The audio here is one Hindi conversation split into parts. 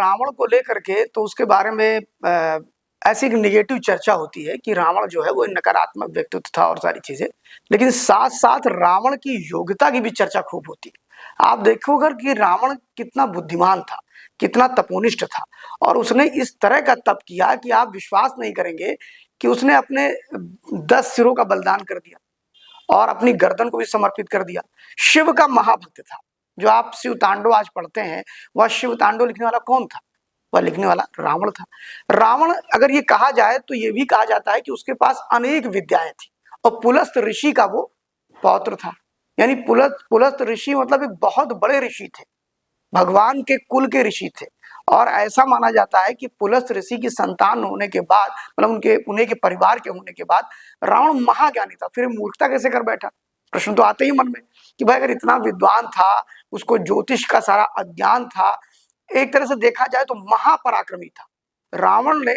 रावण को लेकर के तो उसके बारे में ऐसी एक निगेटिव चर्चा होती है कि रावण जो है वो नकारात्मक व्यक्तित्व था और सारी चीजें, लेकिन साथ साथ रावण की योग्यता की भी चर्चा खूब होती है। आप देखोगे कि रावण कितना बुद्धिमान था, कितना तपोनिष्ठ था, और उसने इस तरह का तप किया कि आप विश्वास नहीं करेंगे कि उसने अपने 10 सिरों का बलिदान कर दिया और अपनी गर्दन को भी समर्पित कर दिया। शिव का महाभक्त था। जो आप शिव तांडव आज पढ़ते हैं, वह शिव तांडव लिखने वाला कौन था? वह लिखने वाला रावण था। रावण, अगर ये कहा जाए तो ये भी कहा जाता है कि उसके पास अनेक विद्याएं थी और पुलस्त ऋषि का वो पौत्र था। यानी पुलस्त ऋषि मतलब एक बहुत बड़े ऋषि थे, भगवान के कुल के ऋषि थे। और ऐसा माना जाता है कि पुलस्त ऋषि की संतान होने के बाद, मतलब उन्हीं के परिवार के होने के बाद रावण महाज्ञानी था। फिर मूर्खता कैसे कर बैठा? प्रश्न तो आते ही मन में कि भाई अगर इतना विद्वान था, उसको ज्योतिष का सारा अज्ञान था, एक तरह से देखा जाए तो महापराक्रमी था। रावण ने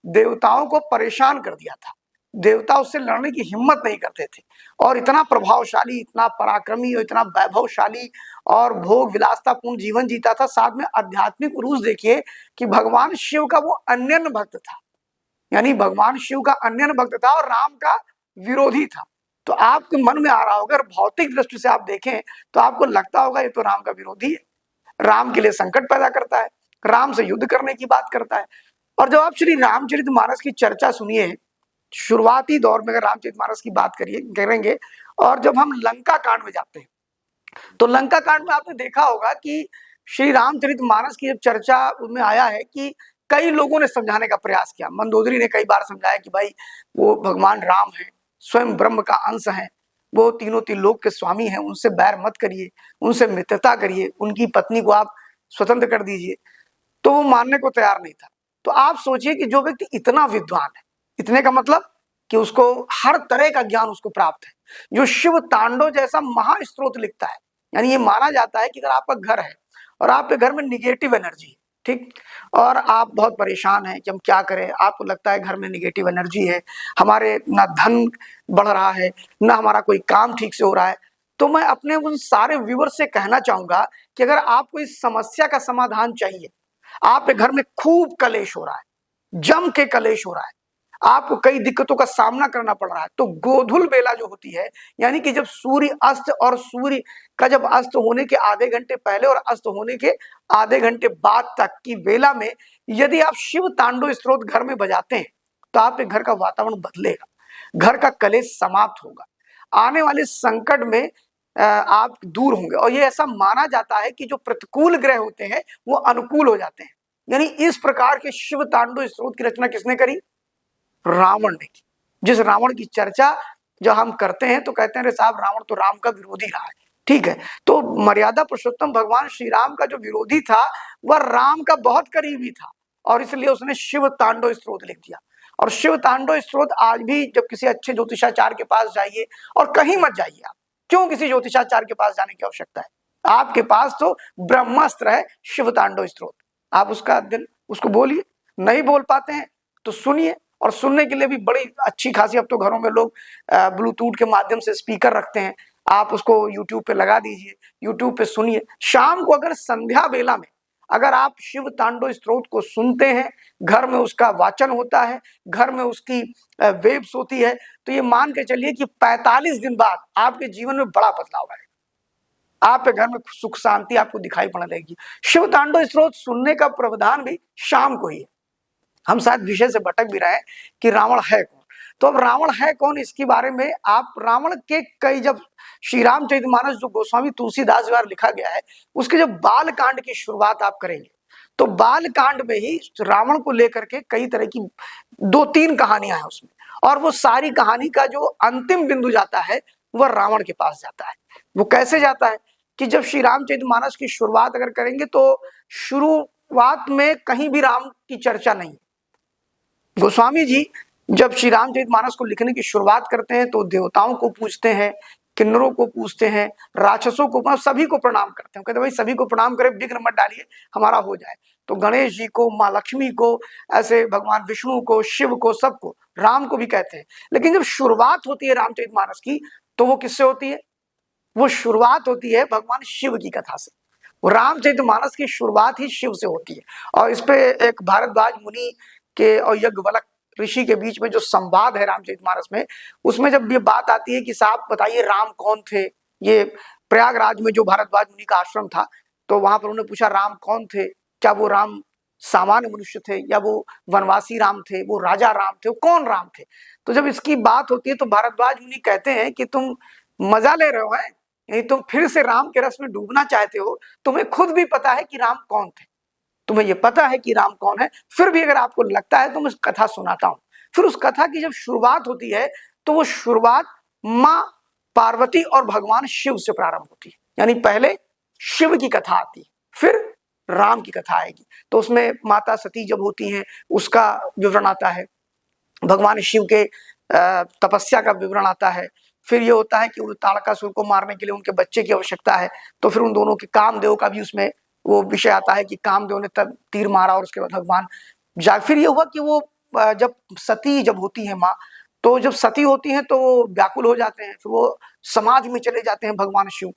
देवताओं को परेशान कर दिया था, देवता उससे लड़ने की हिम्मत नहीं करते थे। और इतना प्रभावशाली, इतना पराक्रमी और इतना वैभवशाली और भोग विलासतापूर्ण जीवन जीता था। साथ में आध्यात्मिक उरूस देखिए कि भगवान शिव का वो अन्यन भक्त था, यानी भगवान शिव का अन्यन भक्त था और राम का विरोधी था। तो आपके मन में आ रहा होगा, अगर भौतिक दृष्टि से आप देखें तो आपको लगता होगा ये तो राम का विरोधी है, राम के लिए संकट पैदा करता है, राम से युद्ध करने की बात करता है। और जब आप श्री रामचरितमानस की चर्चा सुनिए, शुरुआती दौर में अगर रामचरितमानस की बात करेंगे, और जब हम लंका कांड में जाते हैं तो लंका कांड में आपने देखा होगा कि श्री रामचरितमानस की जब चर्चा उसमें आया है कि कई लोगों ने समझाने का प्रयास किया। मंदोदरी ने कई बार समझाया कि भाई वो भगवान राम है, स्वयं ब्रह्म का अंश है, वो तीनों त्रिलोक के स्वामी हैं, उनसे बैर मत करिए, उनसे मित्रता करिए, उनकी पत्नी को आप स्वतंत्र कर दीजिए। तो वो मानने को तैयार नहीं था। तो आप सोचिए कि जो व्यक्ति इतना विद्वान है, इतने का मतलब कि उसको हर तरह का ज्ञान उसको प्राप्त है, जो शिव तांडव जैसा महास्त्रोत लिखता है। यानी ये माना जाता है कि अगर आपका घर है और आपके घर में निगेटिव एनर्जी है, ठीक, और आप बहुत परेशान हैं कि हम क्या करें, आपको लगता है घर में निगेटिव एनर्जी है, हमारे ना धन बढ़ रहा है, ना हमारा कोई काम ठीक से हो रहा है, तो मैं अपने उन सारे व्यूअर्स से कहना चाहूंगा कि अगर आपको इस समस्या का समाधान चाहिए, आपके घर में खूब कलेश हो रहा है, जम के कलेश हो रहा है, आपको कई दिक्कतों का सामना करना पड़ रहा है, तो गोधुल बेला जो होती है, यानी कि जब सूर्य अस्त और सूर्य का जब अस्त होने के आधे घंटे पहले और अस्त होने के आधे घंटे बाद तक की बेला में यदि आप शिव तांडव स्तोत्र घर में बजाते हैं तो आपके घर का वातावरण बदलेगा, घर का कलेश समाप्त होगा, आने वाले संकट में आप दूर होंगे। और ये ऐसा माना जाता है कि जो प्रतिकूल ग्रह होते हैं वो अनुकूल हो जाते हैं। यानी इस प्रकार के शिव तांडव स्तोत्र की रचना किसने करी? रावण ने की। जिस रावण की चर्चा जब हम करते हैं तो कहते हैं अरे साहब रावण तो राम का विरोधी रहा है, ठीक है। तो मर्यादा पुरुषोत्तम भगवान श्री राम का जो विरोधी था वह राम का बहुत करीबी था, और इसलिए उसने शिव तांडव स्तोत्र लिख दिया। और शिव तांडव स्तोत्र आज भी जब किसी अच्छे ज्योतिषाचार्य के पास जाइए, और कहीं मत जाइए आप, क्यों किसी ज्योतिषाचार्य के पास जाने की आवश्यकता है? आपके पास तो ब्रह्मास्त्र है शिव तांडव स्तोत्र, आप उसका दिल उसको बोलिए, नहीं बोल पाते हैं तो सुनिए। और सुनने के लिए भी बड़ी अच्छी खासी, अब तो घरों में लोग ब्लूटूथ के माध्यम से स्पीकर रखते हैं, आप उसको यूट्यूब पे लगा दीजिए, यूट्यूब पे सुनिए। शाम को अगर संध्या बेला में अगर आप शिव तांडव स्तोत्र को सुनते हैं, घर में उसका वाचन होता है, घर में उसकी वेब्स होती है, तो ये मान के चलिए कि 45 दिन बाद आपके जीवन में बड़ा बदलाव आएगा, आपके घर में सुख शांति आपको दिखाई पड़ने लगेगी। शिव तांडव स्तोत्र सुनने का प्रावधान भी शाम को ही है। हम शायद विषय से भटक भी रहे हैं कि रावण है कौन। तो अब रावण है कौन, इसके बारे में आप रावण के कई, जब श्री रामचरितमानस जो गोस्वामी तुलसीदास द्वारा लिखा गया है उसके जब बाल कांड की शुरुआत आप करेंगे तो बाल कांड में ही रावण को लेकर के कई तरह की 2-3 कहानियां हैं उसमें, और वो सारी कहानी का जो अंतिम बिंदु जाता है वह रावण के पास जाता है। वो कैसे जाता है कि जब श्री रामचरितमानस की शुरुआत अगर करेंगे तो शुरुआत में कहीं भी राम की चर्चा नहीं। गोस्वामी जी जब श्री रामचरितमानस को लिखने की शुरुआत करते हैं तो देवताओं को पूछते हैं, किन्नरों को पूछते हैं, राक्षसों को, सभी को प्रणाम करते हैं। कहते भाई सभी को प्रणाम करें, विघ्न मत डालिए, हमारा हो जाए। तो गणेश जी को, माँ लक्ष्मी को, ऐसे भगवान विष्णु को, शिव को, सबको, राम को भी कहते हैं। लेकिन जब शुरुआत होती है रामचरितमानस की तो वो किससे होती है? वो शुरुआत होती है भगवान शिव की कथा से। रामचरितमानस की शुरुआत ही शिव से होती है। और इस पे एक भारद्वाज मुनि के और यज्ञवल्क्य ऋषि के बीच में जो संवाद है रामचरितमानस में, उसमें जब ये बात आती है कि साहब बताइए राम कौन थे। ये प्रयागराज में जो भारद्वाज मुनि का आश्रम था, तो वहां पर उन्होंने पूछा राम कौन थे, क्या वो राम सामान्य मनुष्य थे या वो वनवासी राम थे, वो राजा राम थे, वो कौन राम थे। तो जब इसकी बात होती है तो भारद्वाज मुनि कहते हैं कि तुम मजा ले रहे हो, है नहीं, तुम फिर से राम के रस में डूबना चाहते हो। तुम्हें खुद भी पता है कि राम कौन थे, तुम्हें ये पता है कि राम कौन है, फिर भी अगर आपको लगता है तो मैं कथा सुनाता हूं। फिर उस कथा की जब शुरुआत होती है तो वो शुरुआत माँ पार्वती और भगवान शिव से प्रारंभ होती है। यानी पहले शिव की कथा आती है, फिर राम की कथा आएगी। तो उसमें माता सती जब होती हैं उसका विवरण आता है, भगवान शिव के तपस्या का विवरण आता है। फिर ये होता है कि वो ताड़कासुर को मारने के लिए उनके बच्चे की आवश्यकता है, तो फिर उन दोनों के कामदेव का भी उसमें वो विषय आता है कि कामदेव ने तब तीर मारा और उसके बाद भगवान फिर ये हुआ कि वो जब सती जब होती है माँ, तो जब सती होती है तो वो व्याकुल हो जाते हैं, फिर वो समाधि में चले जाते हैं भगवान शिव।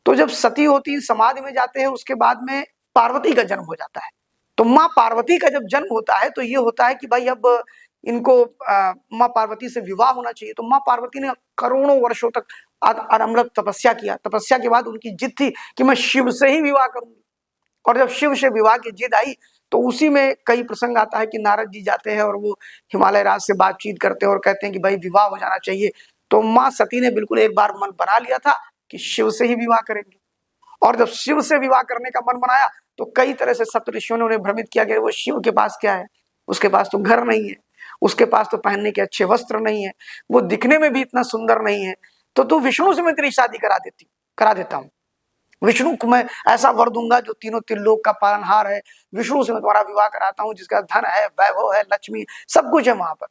तो जब सती होती है समाधि में जाते हैं, उसके बाद में पार्वती का जन्म हो जाता है। तो माँ पार्वती का जब जन्म होता है तो ये होता है कि भाई अब इनको माँ पार्वती से विवाह होना चाहिए। तो माँ पार्वती ने करोड़ों वर्षों तक अनमृत तपस्या किया। तपस्या के बाद उनकी जिद थी कि मैं शिव से ही विवाह करूंगी। और जब शिव से विवाह की जिद आई तो उसी में कई प्रसंग आता है कि नारद जी जाते हैं और वो हिमालय राज से बातचीत करते हैं और कहते हैं कि भाई विवाह हो जाना चाहिए। तो माँ सती ने बिल्कुल एक बार मन बना लिया था कि शिव से ही विवाह करेंगे। और जब शिव से विवाह करने का मन बनाया तो कई तरह से सप्तऋषियों ने उन्हें भ्रमित किया कि वो शिव के पास क्या है, उसके पास तो घर नहीं है, उसके पास तो पहनने के अच्छे वस्त्र नहीं है, वो दिखने में भी इतना सुंदर नहीं है, तो तू विष्णु से मैं तेरी शादी करा देता हूँ। विष्णु को मैं ऐसा वर दूंगा जो तीनों त्रिलोक का पालनहार है, विष्णु से मैं तुम्हारा विवाह कराता हूँ, जिसका धन है, वैभव है, लक्ष्मी, सब कुछ है वहां पर।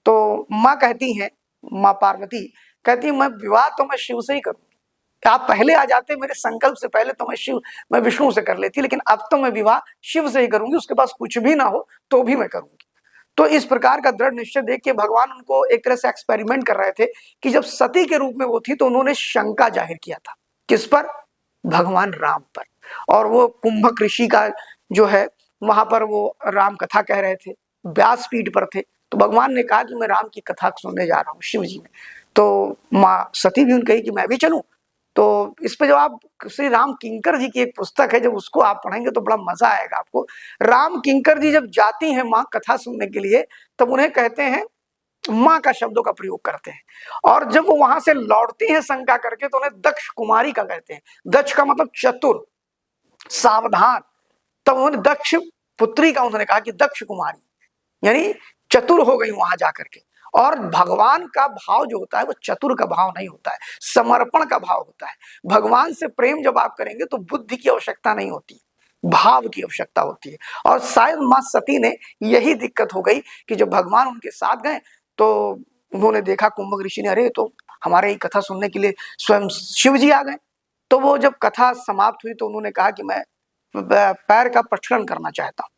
तो माँ कहती है, माँ पार्वती कहती है मैं विवाह तो मैं शिव से ही करूंगी। आप पहले आ जाते मेरे संकल्प से पहले तो मैं विष्णु से कर लेती, लेकिन अब तो मैं विवाह शिव से ही करूंगी, उसके पास कुछ भी ना हो तो भी मैं करूंगी। तो इस प्रकार का दृढ़ निश्चय देख के भगवान उनको एक तरह से एक्सपेरिमेंट कर रहे थे कि जब सती के रूप में वो थी तो उन्होंने शंका जाहिर किया था किस पर, भगवान राम पर। और वो कुंभक ऋषि का जो है वहां पर वो राम कथा कह रहे थे, व्यासपीठ पर थे। तो भगवान ने कहा कि मैं राम की कथा सुनने जा रहा हूँ शिव जी में। तो माँ सती भी उन कही कि मैं भी चलूं। तो इस पे जब आप श्री राम किंकर जी की एक पुस्तक है, जब उसको आप पढ़ेंगे तो बड़ा मजा आएगा आपको। राम किंकर जी जब जाती हैं माँ कथा सुनने के लिए तब उन्हें कहते हैं, माँ का शब्दों का प्रयोग करते हैं। और जब वो वहां से लौटती हैं शंका करके तो उन्हें दक्ष कुमारी का कहते हैं। दक्ष का मतलब चतुर, सावधान। तब उन्होंने दक्ष पुत्री का उन्होंने कहा कि दक्ष कुमारी, यानी चतुर हो गई वहां जाकर के। और भगवान का भाव जो होता है वो चतुर का भाव नहीं होता है, समर्पण का भाव होता है। भगवान से प्रेम जब आप करेंगे तो बुद्धि की आवश्यकता नहीं होती, भाव की आवश्यकता होती है। और शायद माँ सती ने यही दिक्कत हो गई कि जब भगवान उनके साथ गए तो उन्होंने देखा कुंभक ऋषि ने, अरे तो हमारे ही कथा सुनने के लिए स्वयं शिव जी आ गए। तो वो जब कथा समाप्त हुई तो उन्होंने कहा कि मैं पैर का प्रक्षालन करना चाहता हूँ।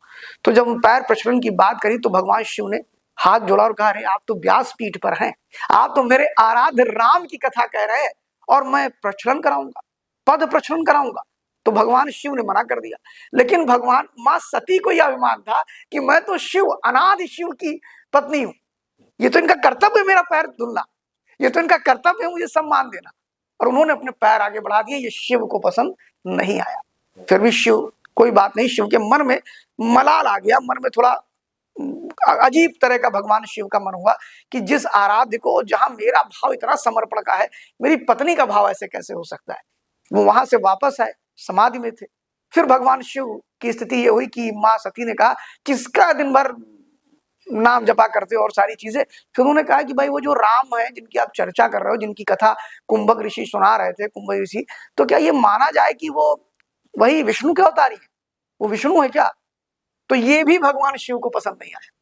तो जब पैर प्रक्षालन की बात करी तो भगवान शिव ने हाथ जोड़ा और कहा, अरे आप तो व्यास पीठ पर हैं, आप तो मेरे आराध्य राम की कथा कह रहे हैं और मैं प्रक्षालन कराऊंगा, पद प्रक्षालन कराऊंगा। तो भगवान शिव ने मना कर दिया। लेकिन भगवान माँ सती को यह अभिमान था कि मैं तो शिव, अनादि शिव की पत्नी हूं, ये तो इनका कर्तव्य है मेरा पैर धुलना, ये तो इनका कर्तव्य है मुझे सम्मान देना। और उन्होंने अपने पैर आगे बढ़ा दिए, ये शिव को पसंद नहीं आया। फिर भी शिव, कोई बात नहीं, शिव के मन में मलाल आ गया, मन में थोड़ा अजीब तरह का भगवान शिव का मन हुआ कि जिस आराध्य को, जहां मेरा भाव इतना समर्पण का है, मेरी पत्नी का भाव ऐसे कैसे हो सकता है। वो वहां से वापस आए, समाधि में थे। फिर भगवान शिव की स्थिति ये हुई कि माँ सती ने कहा, किसका दिन भर नाम जपा करते हो और सारी चीजें। फिर उन्होंने कहा कि भाई वो जो राम है जिनकी आप चर्चा कर रहे हो, जिनकी कथा कुंभक ऋषि सुना रहे थे, कुंभक ऋषि, तो क्या ये माना जाए कि वो वही विष्णु के अवतारी है, वो विष्णु है क्या। तो ये भी भगवान शिव को पसंद नहीं आया।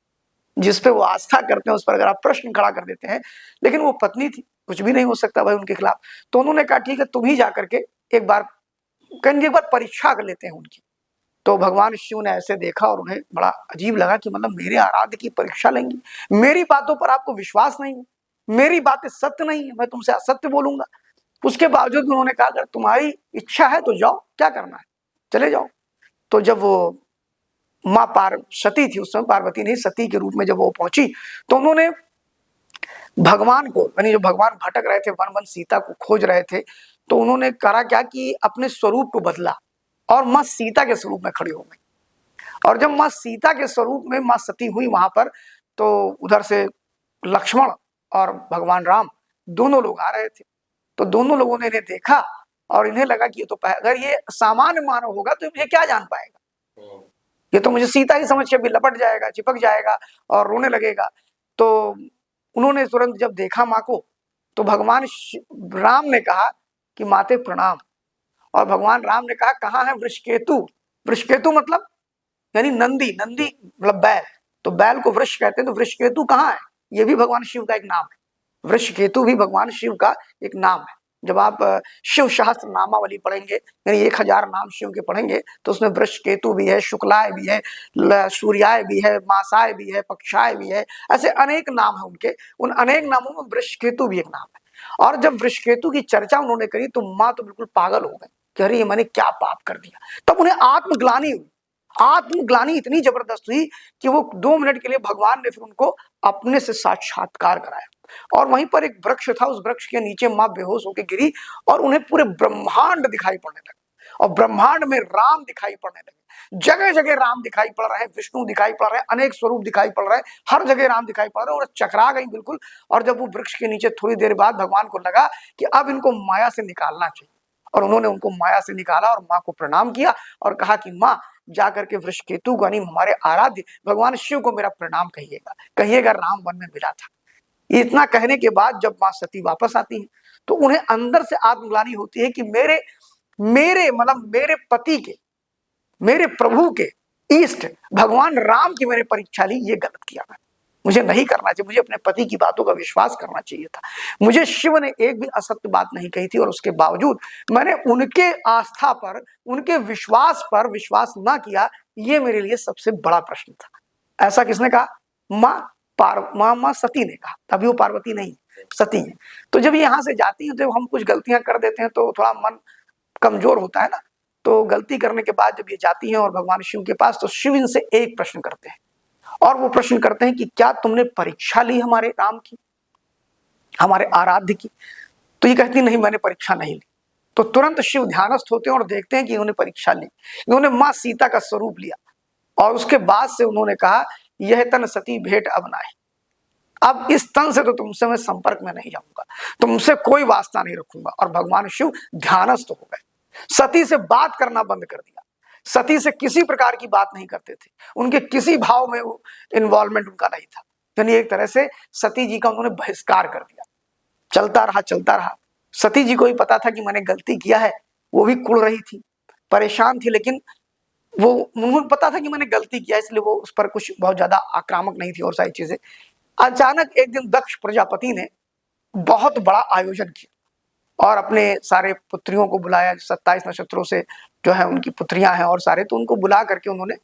जिस पे वो आस्था करते हैं उस पर अगर आप प्रश्न खड़ा कर देते हैं, लेकिन वो पत्नी थी, कुछ भी नहीं हो सकता भाई उनके खिलाफ। तो उन्होंने कहा ठीक है तुम ही जाकर के एक बार परीक्षा कर लेते हैं उनकी। तो भगवान शिव ने ऐसे देखा और उन्हें बड़ा अजीब लगा कि मतलब मेरे आराध्य की परीक्षा लेंगी, मेरी बातों पर आपको विश्वास नहीं है, मेरी बातें सत्य नहीं है, मैं तुमसे असत्य बोलूंगा। उसके बावजूद उन्होंने कहा अगर तुम्हारी इच्छा है तो जाओ, क्या करना है, चले जाओ। तो जब वो माँ सती थी, उस समय पार्वती नहीं, सती के रूप में जब वो पहुंची, तो उन्होंने भगवान को, यानी जो भगवान भटक रहे थे, वन वन सीता को खोज रहे थे, तो उन्होंने करा क्या कि अपने स्वरूप को बदला और माँ सीता के स्वरूप में खड़ी हो गई। और जब माँ सीता के स्वरूप में माँ सती हुई वहां पर, तो उधर से लक्ष्मण और भगवान राम दोनों लोग आ रहे थे। तो दोनों लोगों ने इन्हें देखा और इन्हें लगा कि ये तो अगर ये सामान्य मानव होगा तो ये क्या जान पाएगा, ये तो मुझे सीता ही समझ के भी लपट जाएगा, चिपक जाएगा और रोने लगेगा। तो उन्होंने तुरंत जब देखा माँ को, तो भगवान राम ने कहा कि माते प्रणाम। और भगवान राम ने कहा कहाँ है वृषकेतु। वृषकेतु मतलब यानी नंदी, नंदी मतलब बैल, तो बैल को वृष कहते हैं, तो वृषकेतु कहाँ है, ये भी भगवान शिव का एक नाम है। वृषकेतु भी भगवान शिव का एक नाम है। जब आप शिव सहस्त्र नामावली पढ़ेंगे, यानी 1000 नाम शिव के पढ़ेंगे, तो उसमें वृषकेतु भी है, शुक्लाय भी है, सूर्याय भी है, मासाय भी है, पक्षाय भी है, ऐसे अनेक नाम है उनके। उन अनेक नामों में वृषकेतु भी एक नाम है। और जब वृषकेतु की चर्चा उन्होंने करी तो माँ तो बिल्कुल पागल हो गई कि अरे ये मैंने क्या पाप कर दिया। तब उन्हें आत्मग्लानि हुई। आत्मग्लानि इतनी जबरदस्त हुई कि वो 2 मिनट के लिए भगवान ने फिर उनको अपने से साक्षात्कार कराया। और वहीं पर एक वृक्ष था, उस वृक्ष के नीचे माँ बेहोश होकर गिरी और उन्हें पूरे ब्रह्मांड दिखाई पड़ने लगे। और ब्रह्मांड में राम दिखाई पड़ने लगे, जगह जगह राम दिखाई पड़ रहे हैं, विष्णु दिखाई पड़ रहे हैं, अनेक स्वरूप दिखाई पड़ रहे हैं, हर जगह राम दिखाई पड़ रहे हैं और चकरा गई बिल्कुल। और जब वो वृक्ष के नीचे थोड़ी देर बाद भगवान को लगा कि अब इनको माया से निकालना चाहिए, और उन्होंने उनको माया से निकाला और माँ को प्रणाम किया और कहा कि माँ जाकर के वृषकेतु को, यानी हमारे आराध्य भगवान शिव को मेरा प्रणाम कहिएगा, कहिएगा राम वन में मिला था। इतना कहने के बाद जब माँ सती वापस आती है तो उन्हें अंदर से आत्मग्लानि होती है कि मेरे मेरे मतलब मेरे पति के, मेरे प्रभु के इष्ट भगवान राम की मैंने परीक्षा ली, ये गलत किया मैं, मुझे नहीं करना चाहिए, मुझे अपने पति की बातों का विश्वास करना चाहिए था। मुझे शिव ने एक भी असत्य बात नहीं कही थी और उसके बावजूद मैंने उनके आस्था पर, उनके विश्वास पर विश्वास ना किया, ये मेरे लिए सबसे बड़ा प्रश्न था। ऐसा किसने कहा? माँ सती ने कहा। तभी वो पार्वती नहीं, सती है। तो जब यहाँ से जाती है, जब हम कुछ गलतियां कर देते हैं तो थोड़ा मन कमजोर होता है ना, तो गलती करने के बाद जब ये जाती हैं और भगवान शिव के पास, तो शिव इनसे एक प्रश्न करते हैं और वो प्रश्न करते हैं कि क्या तुमने परीक्षा ली हमारे राम की, हमारे आराध्य की? तो ये कहती नहीं, मैंने परीक्षा नहीं ली। तो तुरंत शिव ध्यानस्थ होते हैं और देखते हैं कि इन्होंने परीक्षा ली, इन्होंने माँ सीता का स्वरूप लिया। और उसके बाद से उन्होंने कहा यह तन सती भेंट अब नाहि, अब इस तन से तो तुमसे मैं संपर्क में नहीं जाऊंगा, तुमसे कोई वास्ता नहीं रखूंगा। और भगवान शिव ध्यानस्थ हो गए, सती से बात करना बंद कर दिया, सती से किसी प्रकार की बात नहीं करते थे, उनके किसी भाव में इन्वॉल्वमेंट उनका नहीं था। यानी एक तरह से सती जी का उन्होंने बहिष्कार कर दिया। चलता रहा चलता रहा। सती जी को भी पता था कि मैंने गलती किया है, वो भी कुड़ रही थी, परेशान थी, लेकिन वो उनको पता था कि मैंने गलती किया, इसलिए वो उस पर कुछ बहुत ज्यादा आक्रामक नहीं थी और सारी चीजें। अचानक एक दिन दक्ष प्रजापति ने बहुत बड़ा आयोजन किया और अपने सारे पुत्रियों को बुलाया, 27 नक्षत्रों से जो है उनकी पुत्रियां हैं और सारे, तो उनको बुला करके उन्होंने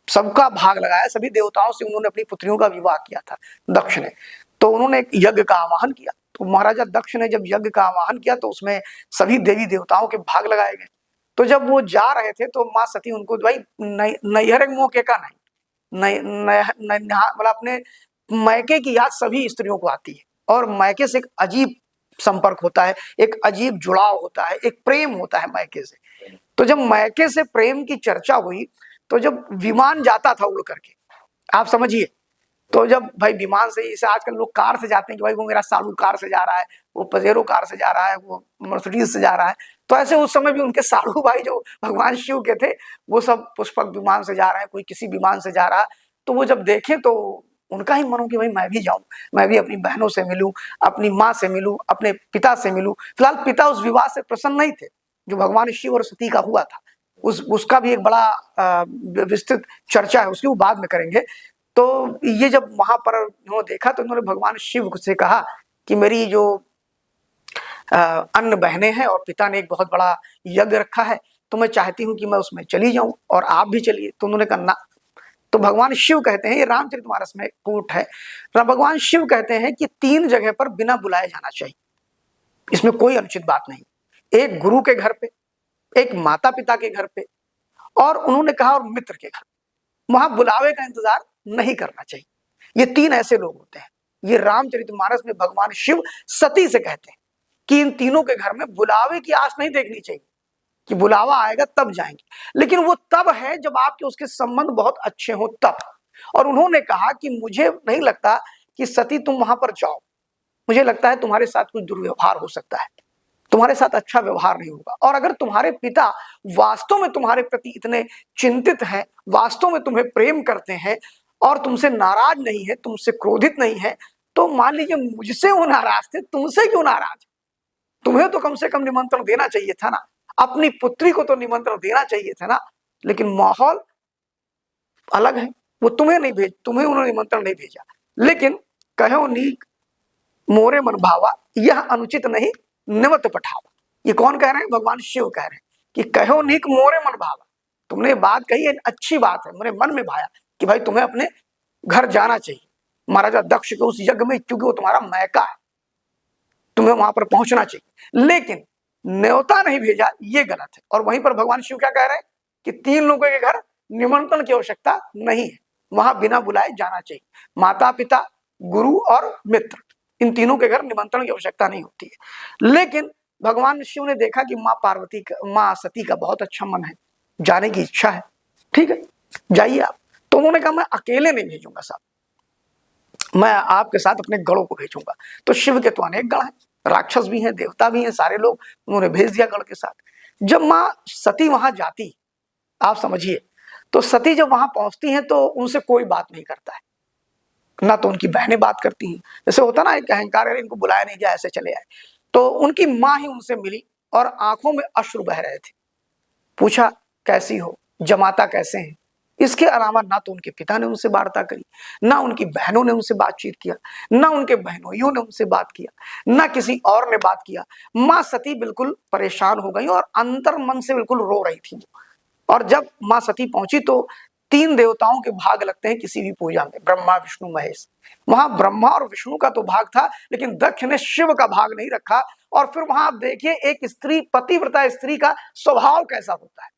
सबका भाग लगाया, सभी देवताओं से उन्होंने अपनी पुत्रियों का विवाह किया था दक्ष ने। तो उन्होंने एक यज्ञ का आवाहन किया। तो महाराजा दक्ष ने जब यज्ञ का आवाहन किया तो उसमें सभी देवी देवताओं के भाग लगाए गए। तो जब वो जा रहे थे तो माँ सती उनको, भाई नैहर मोह के का नहीं, मतलब अपने मैके की याद सभी स्त्रियों को आती है और मैके से एक अजीब संपर्क होता है, एक अजीब जुड़ाव होता है, एक प्रेम होता है मैके से। तो जब मैके से प्रेम की चर्चा हुई, तो जब विमान जाता था उड़ करके, आप समझिए, तो जब भाई विमान से, जैसे आजकल लोग कार से जाते हैं कि भाई वो मेरा सालू कार से जा रहा है, वो पजेरो कार से जा रहा है, वो मर्सिडीज से जा रहा है, तो ऐसे उस समय भी उनके सालू भाई जो भगवान शिव के थे वो सब पुष्पक विमान से जा रहे हैं, कोई किसी विमान से जा रहा है। तो वो जब देखे तो उनका ही मन हो कि भाई मैं भी जाऊं, मैं भी अपनी बहनों से मिलूं, अपनी माँ से मिलूं, अपने पिता से मिलूं। फिलहाल पिता उस विवाह से प्रसन्न नहीं थे जो भगवान शिव और सती का हुआ था, उसका भी एक बड़ा विस्तृत चर्चा है, उसकी वो बाद में करेंगे। तो ये जब वहां पर उन्होंने देखा तो उन्होंने भगवान शिव से कहा कि मेरी जो अन्य बहनें हैं और पिता ने एक बहुत बड़ा यज्ञ रखा है, तो मैं चाहती हूँ कि मैं उसमें चली जाऊं और आप भी चलिए। तो उन्होंने कहा ना। तो भगवान शिव कहते हैं, ये रामचरितमानस में कोट है, भगवान शिव कहते हैं कि 3 जगह पर बिना बुलाए जाना चाहिए, इसमें कोई अनुचित बात नहीं। एक गुरु के घर पे, एक माता पिता के घर पे, और उन्होंने कहा और मित्र के घर, वहां बुलावे का इंतजार नहीं करना चाहिए। ये तीन ऐसे लोग होते हैं। ये रामचरितमानस में भगवान शिव सती से कहते हैं कि इन तीनों के घर में बुलावे की आस नहीं देखनी चाहिए कि बुलावा आएगा तब जाएंगे, लेकिन वो तब है जब आपके उसके संबंध बहुत अच्छे हो तब। और उन्होंने कहा कि मुझे नहीं लगता कि सती तुम वहां पर जाओ, मुझे लगता है तुम्हारे साथ कुछ दुर्व्यवहार हो सकता है, तुम्हारे साथ अच्छा व्यवहार नहीं होगा। और अगर तुम्हारे पिता वास्तव में तुम्हारे प्रति इतने चिंतित हैं, वास्तव में तुम्हें प्रेम करते हैं और तुमसे नाराज नहीं है, तुमसे क्रोधित नहीं है, तो मान लीजिए मुझसे वो नाराज थे, तुमसे क्यों नाराज? तुम्हें तो कम से कम निमंत्रण देना चाहिए था ना, अपनी पुत्री को तो निमंत्रण देना चाहिए था ना। लेकिन माहौल अलग है, वो तुम्हें उन्होंने निमंत्रण नहीं भेजा। लेकिन कहो नीक मोरे मन भावा, यह अनुचित नहीं निमत पठावा। ये कौन कह रहे हैं? भगवान शिव कह रहे हैं कि कहो नीक मोरे मन भावा, तुमने बात कही है, अच्छी बात है, मेरे मन में भाया कि भाई तुम्हें अपने घर जाना चाहिए, महाराजा दक्ष के उस यज्ञ में, क्योंकि वो तुम्हारा मैका है, तुम्हें वहां पर पहुंचना चाहिए। लेकिन न्योता नहीं भेजा, ये गलत है। और वहीं पर भगवान शिव क्या कह रहे हैं कि तीन लोगों के घर निमंत्रण की आवश्यकता नहीं है, वहां बिना बुलाए जाना चाहिए। माता पिता, गुरु और मित्र, इन तीनों के घर निमंत्रण की आवश्यकता नहीं होती है। लेकिन भगवान शिव ने देखा कि माँ सती का बहुत अच्छा मन है, जाने की इच्छा है, ठीक है जाइए आप। तो उन्होंने कहा मैं अकेले नहीं भेजूंगा साहब, मैं आपके साथ अपने गणों को भेजूंगा। तो शिव के तो अनेक गण हैं, राक्षस भी हैं, देवता भी हैं, सारे लोग उन्होंने भेज दिया गण के साथ। जब माँ सती वहां जाती, आप समझिए, तो सती जब वहां पहुंचती हैं तो उनसे कोई बात नहीं करता है, ना तो उनकी बहनें बात करती हैं। जैसे होता ना एक अहंकार है, इनको बुलाया नहीं गया, ऐसे चले आए। तो उनकी माँ ही उनसे मिली और आंखों में अश्रु बह रहे थे। पूछा कैसी हो, जमाता कैसे हैं। इसके अलावा ना तो उनके पिता ने उनसे वार्ता करी, ना उनकी बहनों ने उनसे बातचीत किया, ना उनके बहनोइयों ने उनसे बात किया, ना किसी और ने बात किया। माँ सती बिल्कुल परेशान हो गई और अंतर मन से बिल्कुल रो रही थी। और जब माँ सती पहुंची तो तीन देवताओं के भाग लगते हैं किसी भी पूजा में, ब्रह्मा विष्णु महेश। वहां ब्रह्मा और विष्णु का तो भाग था, लेकिन दक्ष ने शिव का भाग नहीं रखा। और फिर वहां आप देखिए एक स्त्री, पतिव्रता स्त्री का स्वभाव कैसा होता है।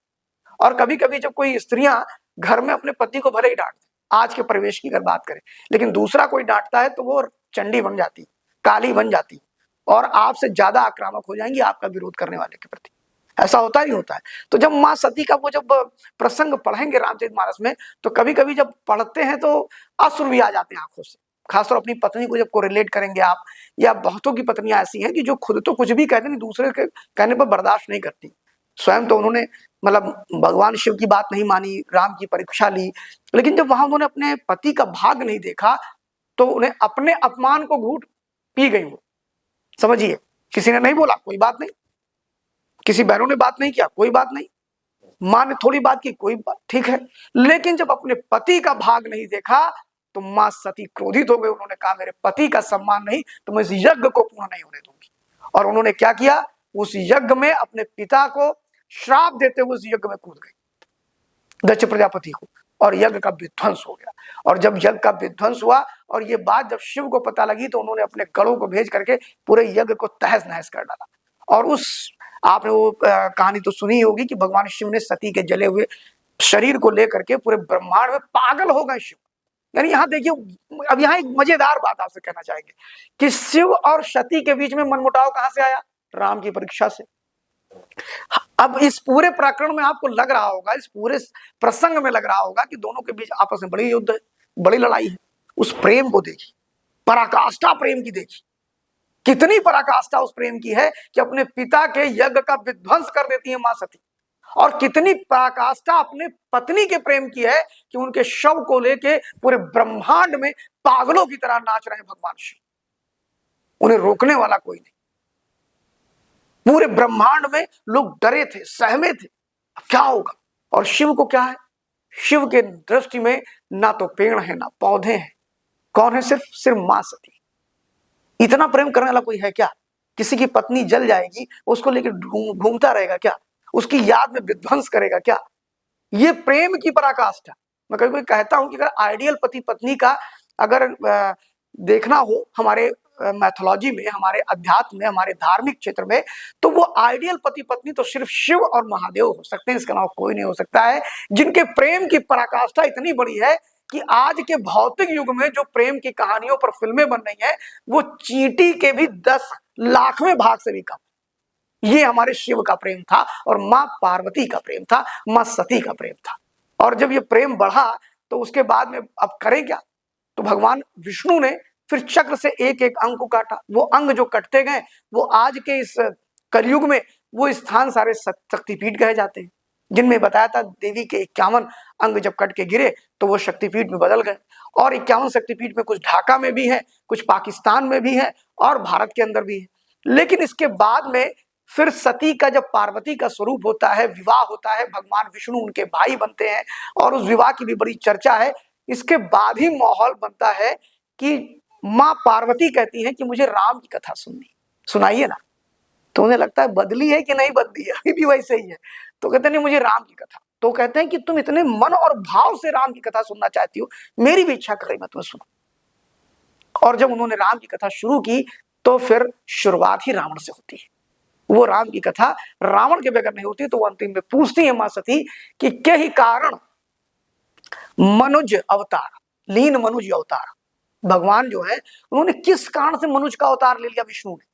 और कभी कभी जब कोई स्त्रियां घर में अपने पति को भले ही डांटते, आज के परिवेश की अगर बात करें, लेकिन दूसरा कोई डांटता है तो वो चंडी बन जाती, काली बन जाती और आपसे ज्यादा आक्रामक हो जाएंगी आपका विरोध करने वाले के प्रति। ऐसा होता ही होता है। तो जब माँ सती का वो जब प्रसंग पढ़ेंगे रामचरितमानस में, तो कभी कभी जब पढ़ते हैं तो अश्रु भी आ जाते हैं आंखों से। खासतौर अपनी पत्नी को जब कोरिलेट करेंगे आप, या बहुतों की पत्नियां ऐसी हैं कि जो खुद तो कुछ भी कहते नहीं, दूसरे के कहने पर बर्दाश्त नहीं करती। स्वयं तो उन्होंने मतलब भगवान शिव की बात नहीं मानी, राम की परीक्षा ली, लेकिन जब वहां उन्होंने अपने पति का भाग नहीं देखा तो उन्हें अपने अपमान को घूट पी गई वो। समझिए, किसी ने नहीं बोला कोई बात नहीं, किसी बहनों ने बात नहीं किया कोई बात नहीं, माँ ने थोड़ी बात की कोई बात ठीक है, लेकिन जब अपने पति का भाग नहीं देखा तो माँ सती क्रोधित हो गई। उन्होंने कहा मेरे पति का सम्मान नहीं तो मैं इस यज्ञ को पूर्ण नहीं होने दूंगी। और उन्होंने क्या किया, उस यज्ञ में अपने पिता को श्राप देते हुए उस यज्ञ में कूद गई, दक्ष प्रजापति को, और यज्ञ का विध्वंस हो गया। और जब यज्ञ का विध्वंस हुआ और ये बात जब शिव को पता लगी तो उन्होंने अपने गणों को भेज करके पूरे यज्ञ को तहस नहस कर डाला। और उस आपने वो कहानी तो सुनी होगी कि भगवान शिव ने सती के जले हुए शरीर को लेकर के पूरे ब्रह्मांड में पागल हो गए शिव। यानी यहाँ देखिए, अब यहाँ एक मजेदार बात आपसे कहना चाहेंगे कि शिव और सती के बीच में मनमुटाव कहां से आया? राम की परीक्षा से। अब इस पूरे प्रकरण में आपको लग रहा होगा, इस पूरे प्रसंग में लग रहा होगा कि दोनों के बीच आपस में बड़ी युद्ध है, बड़ी लड़ाई है। उस प्रेम को देखिए, पराकाष्ठा प्रेम की देखिए, कितनी पराकाष्ठा उस प्रेम की है कि अपने पिता के यज्ञ का विध्वंस कर देती है मां सती। और कितनी पराकाष्ठा अपने पत्नी के प्रेम की है कि उनके शव को लेके पूरे ब्रह्मांड में पागलों की तरह नाच रहे हैं भगवान शिव। उन्हें रोकने वाला कोई नहीं। पूरे ब्रह्मांड में लोग डरे थे, सहमे थे, अब क्या होगा। और शिव को क्या है, शिव के दृष्टि में ना तो पेड़ है ना पौधे हैं, कौन है? सिर्फ मां सती। इतना प्रेम करने वाला कोई है क्या? किसी की पत्नी जल जाएगी उसको लेकर घूमता रहेगा क्या? उसकी याद में विध्वंस करेगा क्या? ये प्रेम की पराकाष्ठा। मैं कभी कहता हूं कि अगर आइडियल पति पत्नी का अगर देखना हो हमारे मैथोलॉजी में, हमारे अध्यात्म में, हमारे धार्मिक क्षेत्र में, तो वो आइडियल पति पत्नी तो सिर्फ शिव और महादेव हो सकते हैं, इसके अलावा कोई नहीं हो सकता है, जिनके प्रेम की पराकाष्ठा इतनी बड़ी है कि आज के भौतिक युग में जो प्रेम की कहानियों पर फिल्में बन रही हैं, वो चींटी के भी 10 लाखवें भाग से भी कम। ये हमारे शिव का प्रेम था और मां पार्वती का प्रेम था, मां सती का प्रेम था। और जब ये प्रेम बढ़ा तो उसके बाद में अब करें क्या? तो भगवान विष्णु ने फिर चक्र से एक एक अंग को काटा। वो अंग जो कटते गए वो आज के इस कलयुग में वो स्थान सारे शक्तिपीठ कहे जाते हैं, जिनमें बताया था देवी के 51 अंग जब कट के गिरे तो वो शक्तिपीठ में बदल गए। और 51 शक्तिपीठ में कुछ ढाका में भी है, कुछ पाकिस्तान में भी है और भारत के अंदर भी है। लेकिन इसके बाद में फिर सती का जब पार्वती का स्वरूप होता है, विवाह होता है, भगवान विष्णु उनके भाई बनते हैं और उस विवाह की भी बड़ी चर्चा है। इसके बाद ही माहौल बनता है कि मां पार्वती कहती है कि मुझे राम की कथा सुननी, सुनाइए ना। तो उन्हें लगता है बदली है कि नहीं बदली है, अभी भी वैसे ही है। तो कहते नहीं मुझे राम की कथा। तो कहते हैं कि तुम इतने मन और भाव से राम की कथा सुनना चाहती हो, मेरी भी इच्छा कर रही मैं तुम्हें सुना। और जब उन्होंने राम की कथा शुरू की तो फिर शुरुआत ही रावण से होती है। वो राम की कथा रावण के बगैर नहीं होती। तो वो अंतिम में पूछती है मां सती कि क्या ही कारण मनुज अवतार, लीन मनुज अवतार, भगवान जो है उन्होंने किस कारण से मनुज का अवतार ले लिया विष्णु ने,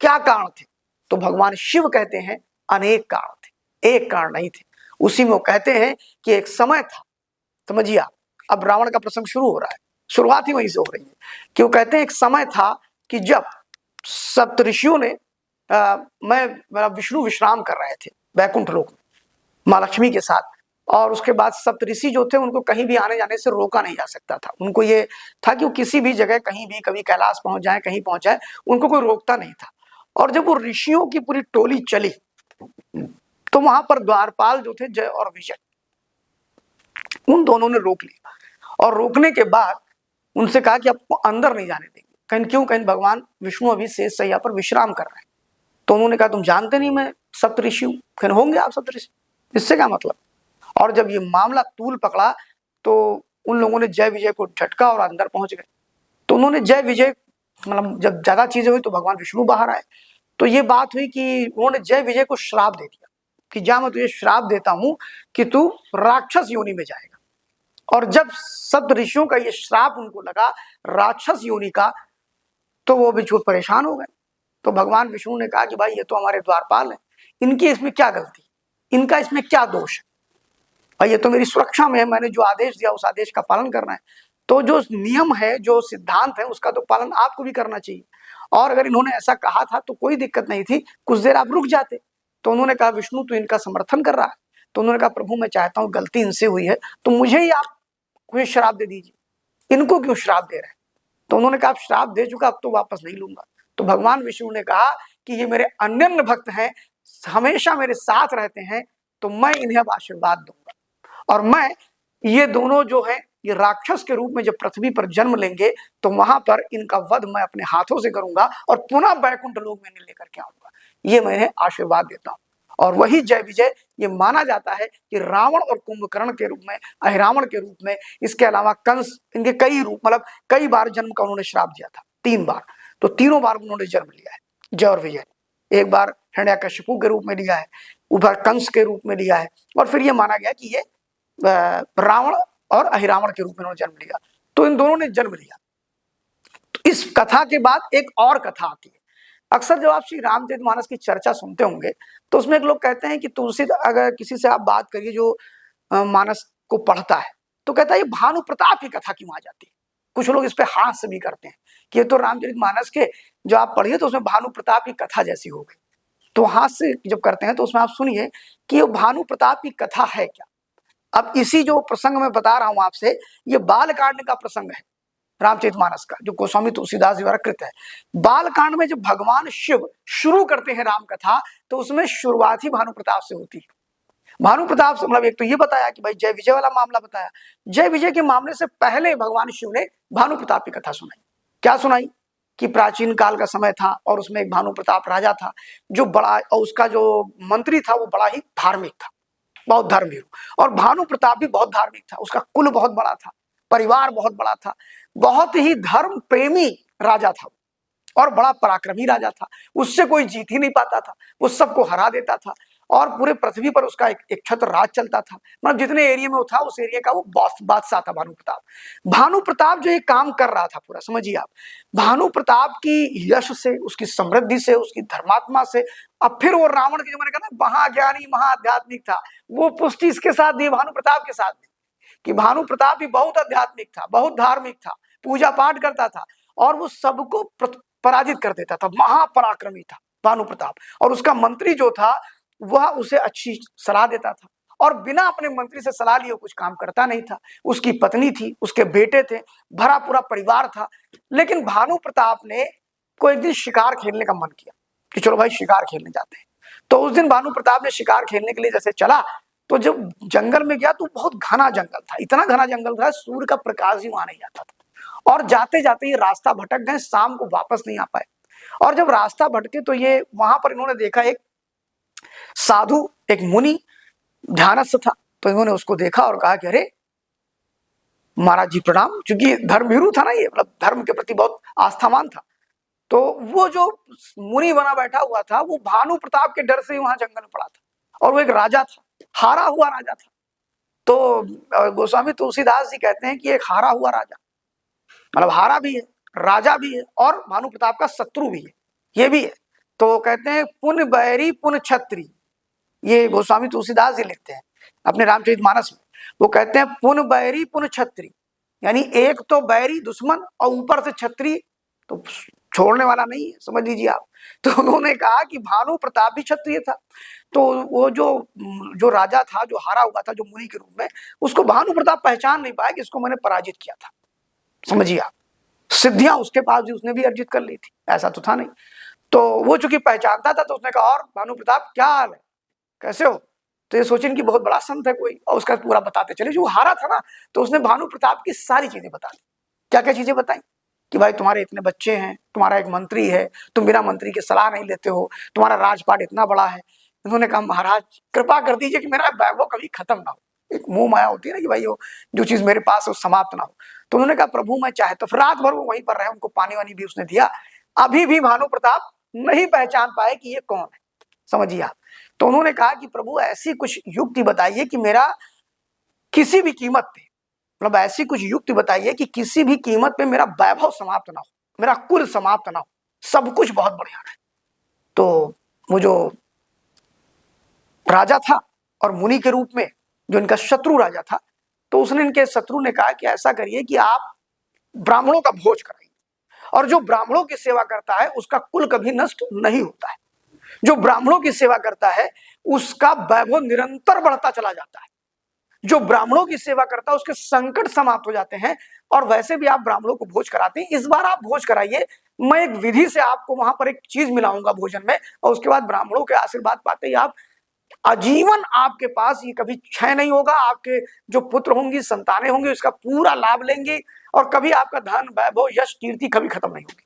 क्या कारण थे? तो भगवान शिव कहते हैं अनेक कारण थे, एक कारण नहीं थे। उसी में वो कहते हैं कि एक समय था, समझिए आप, अब रावण का प्रसंग शुरू हो रहा है, शुरुआत ही वहीं से हो रही है कि वो कहते हैं एक समय था कि जब सप्तऋषियों ने मैं विष्णु विश्राम कर रहे थे वैकुंठ लोक में मां लक्ष्मी के साथ। और उसके बाद सप्तऋषि जो थे उनको कहीं भी आने जाने से रोका नहीं जा सकता था। उनको ये था कि वो किसी भी जगह कहीं भी, कभी कैलाश पहुंच जाए, कहीं पहुंच जाए, उनको कोई रोकता नहीं था। और जब वो ऋषियों की पूरी टोली चली तो वहां पर द्वारपाल जो थे जय और विजय, उन दोनों ने रोक लिया। और रोकने के बाद उनसे कहा कि आपको अंदर नहीं जाने देंगे। कहीं क्यों? कहीं भगवान विष्णु अभी शेष शैया पर विश्राम कर रहे हैं। तो उन्होंने कहा तुम जानते नहीं मैं सप्तऋषि हूं। फिर होंगे आप सप्तऋषि, इससे क्या मतलब? और जब ये मामला तूल पकड़ा तो उन लोगों ने जय विजय को झटका और अंदर पहुंच गए। तो उन्होंने जय विजय, मतलब जब ज्यादा चीजें हुई तो भगवान विष्णु बाहर आए। तो ये बात हुई कि उन्होंने जय विजय को श्राप दे दिया कि जा मैं तुझे श्राप देता हूं कि तू राक्षस योनि में जाएगा। और जब सप्त ऋषियों का ये श्राप उनको लगा राक्षस योनि का, तो वो भी बहुत परेशान हो गए। तो भगवान विष्णु ने कहा कि भाई ये तो हमारे द्वारपाल हैं, इनकी इसमें क्या गलती, इनका इसमें क्या दोष है? भाई ये तो मेरी सुरक्षा में है, मैंने जो आदेश दिया उस आदेश का पालन करना है। तो जो नियम है, जो सिद्धांत है, उसका तो पालन आपको भी करना चाहिए। और अगर इन्होंने ऐसा कहा था तो कोई दिक्कत नहीं थी, कुछ देर आप रुक जाते। तो उन्होंने कहा विष्णु तू इनका समर्थन कर रहा है। तो उन्होंने कहा प्रभु मैं चाहता हूं गलती इनसे हुई है तो मुझे ही आप कोई श्राप दे दीजिए, इनको क्यों श्राप दे रहे हैं? तो उन्होंने कहा आप श्राप दे चुका, अब तो वापस नहीं लूंगा। तो भगवान विष्णु ने कहा कि ये मेरे अनन्य भक्त हैं, हमेशा मेरे साथ रहते हैं, तो मैं इन्हें अब आशीर्वाद दूंगा। और मैं ये दोनों जो है ये राक्षस के रूप में जब पृथ्वी पर जन्म लेंगे तो वहां पर इनका वध मैं अपने हाथों से करूंगा और पुनः बैकुंठ लोक में लेकर के आऊंगा, ये मैं इन्हें आशीर्वाद देता हूं। और वही जय विजय ये माना जाता है कि रावण और कुंभकर्ण के रूप में, अहिरावण के रूप में, इसके अलावा कंस, इनके कई रूप, मतलब कई बार जन्म का उन्होंने श्राप दिया था, 3 बार। तो तीनों बार उन्होंने जन्म लिया है जय और विजय। एक बार हिरण्यकशिपु के रूप में लिया है, उधर कंस के रूप में लिया है, और फिर ये माना गया कि ये रावण और अहिरावण के रूप में उन्होंने जन्म लिया। तो इन दोनों ने जन्म लिया। तो इस कथा के बाद एक और कथा आती है। अक्सर जब आप श्री रामचरितमानस की चर्चा सुनते होंगे तो उसमें एक लोग कहते हैं कि तुलसी, अगर किसी से आप बात करिए जो मानस को पढ़ता है तो कहता है ये भानु प्रताप की कथा क्यों आ जाती है। कुछ लोग इस पे हास्य भी करते हैं कि ये तो रामचरितमानस के जो आप पढ़िए तो उसमें भानु प्रताप की कथा जैसी हो गई। तो हास्य जब करते हैं तो उसमें आप सुनिए कि ये भानु प्रताप की कथा है क्या। अब इसी जो प्रसंग मैं बता रहा हूं आपसे, ये बालकांड का प्रसंग है रामचरितमानस का, जो गोस्वामी तुलसीदास द्वारा कृत है। बालकांड में जब भगवान शिव शुरू करते हैं राम कथा तो उसमें शुरुआत ही भानु प्रताप से होती है। भानु प्रताप से मतलब एक तो ये बताया कि भाई जय विजय वाला मामला बताया, जय विजय के मामले से पहले भगवान शिव ने भानु प्रताप की कथा सुनाई। क्या सुनाई? कि प्राचीन काल का समय था और उसमें एक भानु प्रताप राजा था जो बड़ा, और उसका जो मंत्री था वो बड़ा ही धार्मिक था, बहुत धर्मवीर। और भानु प्रताप भी बहुत धार्मिक था, उसका कुल बहुत बड़ा था, परिवार बहुत बड़ा था, बहुत ही धर्म प्रेमी राजा था। और बड़ा पराक्रमी राजा था, उससे कोई जीत ही नहीं पाता था, वो सबको हरा देता था और पूरे पृथ्वी पर उसका एक छत्र राज चलता था। मतलब जितने एरिया में वो था, उस एरिया का वो बादशाह था भानु प्रताप। भानु प्रताप जो ये काम कर रहा था पूरा, समझिए आप, भानु प्रताप की यश से, उसकी समृद्धि से, उसकी धर्मात्मा से, अब फिर वो रावण की जो मैंने कहा ना महाज्ञानी महाआध्यात्मिक था, वो पुष्टि इसके साथ दी भानु प्रताप के साथ दी कि भानु प्रताप भी बहुत आध्यात्मिक था, बहुत धार्मिक था, पूजा पाठ करता था और वो सबको पराजित कर देता था, महापराक्रमी था भानु प्रताप। और उसका मंत्री जो था वह उसे अच्छी सलाह देता था और बिना अपने मंत्री से सलाह लिए कुछ काम करता नहीं था। उसकी पत्नी थी, उसके बेटे थे, भरा पूरा परिवार था। लेकिन भानु प्रताप ने को एक दिन शिकार खेलने का मन किया कि चलो भाई शिकार खेलने जाते हैं। तो उस दिन भानु प्रताप ने शिकार खेलने के लिए जैसे चला, तो जब जंगल में गया तो बहुत घना जंगल था, इतना घना जंगल था सूर्य का प्रकाश ही वहां नहीं आता था। और जाते जाते ये रास्ता भटक गए, शाम को वापस नहीं आ पाए। और जब रास्ता भटके तो ये वहां पर इन्होंने देखा एक साधु, एक मुनि ध्यानस्थ था। तो इन्होंने उसको देखा और कहा कि अरे महाराज जी प्रणाम, क्योंकि धर्मभीरू था ना ये, मतलब धर्म के प्रति बहुत आस्थावान था। तो वो जो मुनि बना बैठा हुआ था वो भानु प्रताप के डर से ही वहां जंगल में पड़ा था और वो एक राजा था, हारा हुआ राजा था। तो गोस्वामी तुलसीदास जी कहते हैं कि एक हारा हुआ राजा, मतलब हारा भी है, राजा भी है और भानु प्रताप का शत्रु भी है, ये भी है। तो कहते हैं पुन बैरी पुन छत्री, ये गोस्वामी तुलसीदास जी लिखते हैं अपने रामचरितमानस में। वो कहते हैं पुन बैरी पुन छत्री, यानी एक तो बैरी दुश्मन और ऊपर से छत्री, तो छोड़ने वाला नहीं है, समझ लीजिए आप। तो उन्होंने कहा कि भानु प्रताप भी क्षत्रिय था। तो वो जो राजा था, जो हारा हुआ था, जो मुनि के रूप में, उसको भानु प्रताप पहचान नहीं पाया कि इसको मैंने पराजित किया था, समझिए आप। सिद्धियां उसके पास भी उसने भी अर्जित कर ली थी, ऐसा तो था नहीं। तो वो चूंकि पहचानता था तो उसने कहा और भानु प्रताप क्या हाल है, कैसे हो? तो ये सोचें कि बहुत बड़ा संत है कोई, और उसका पूरा बताते चले। जो हारा था ना, तो उसने भानु प्रताप की सारी चीजें बता दी। क्या क्या चीजें बताई कि भाई तुम्हारे इतने बच्चे हैं, तुम्हारा एक मंत्री है, तुम बिना मंत्री की सलाह नहीं लेते हो, तुम्हारा राजपाट इतना बड़ा है। उन्होंने कहा महाराज कृपा कर दीजिए कि मेरा वैभव कभी खत्म ना हो। एक मोह माया होती है ना कि भाई वो जो चीज मेरे पास है वो समाप्त ना हो। तो उन्होंने कहा प्रभु मैं चाहे तो। फिर रात भर वो वहीं पर रहे, उनको पानी वानी भी उसने दिया। अभी भी भानु प्रताप नहीं पहचान पाए कि ये कौन है, समझिए आप। तो उन्होंने कहा कि प्रभु ऐसी कुछ युक्ति बताइए कि मेरा किसी भी कीमत पे, मतलब ऐसी कुछ युक्ति बताइए कि किसी भी कीमत पे मेरा वैभव समाप्त ना हो, मेरा कुल समाप्त ना हो, सब कुछ बहुत बढ़िया है। तो वो जो राजा था और मुनि के रूप में जो इनका शत्रु राजा था, तो उसने इनके शत्रु ने कहा कि ऐसा करिए कि आप ब्राह्मणों का भोज कराइए, और जो ब्राह्मणों की सेवा करता है उसका कुल कभी नष्ट नहीं होता है। जो ब्राह्मणों की सेवा करता है उसका वैभव निरंतर बढ़ता चला जाता है। जो ब्राह्मणों की सेवा करता है उसके संकट समाप्त हो जाते हैं। और वैसे भी आप ब्राह्मणों को भोज कराते हैं, इस बार आप भोज कराइए, मैं एक विधि से आपको वहां पर एक चीज मिलाऊंगा भोजन में, और उसके बाद ब्राह्मणों के आशीर्वाद पाते ही आप आजीवन, आपके पास ये कभी क्षय नहीं होगा। आपके जो पुत्र होंगी, संतानें होंगी, उसका पूरा लाभ लेंगे और कभी आपका धन वैभव यश कीर्ति कभी खत्म नहीं होगी।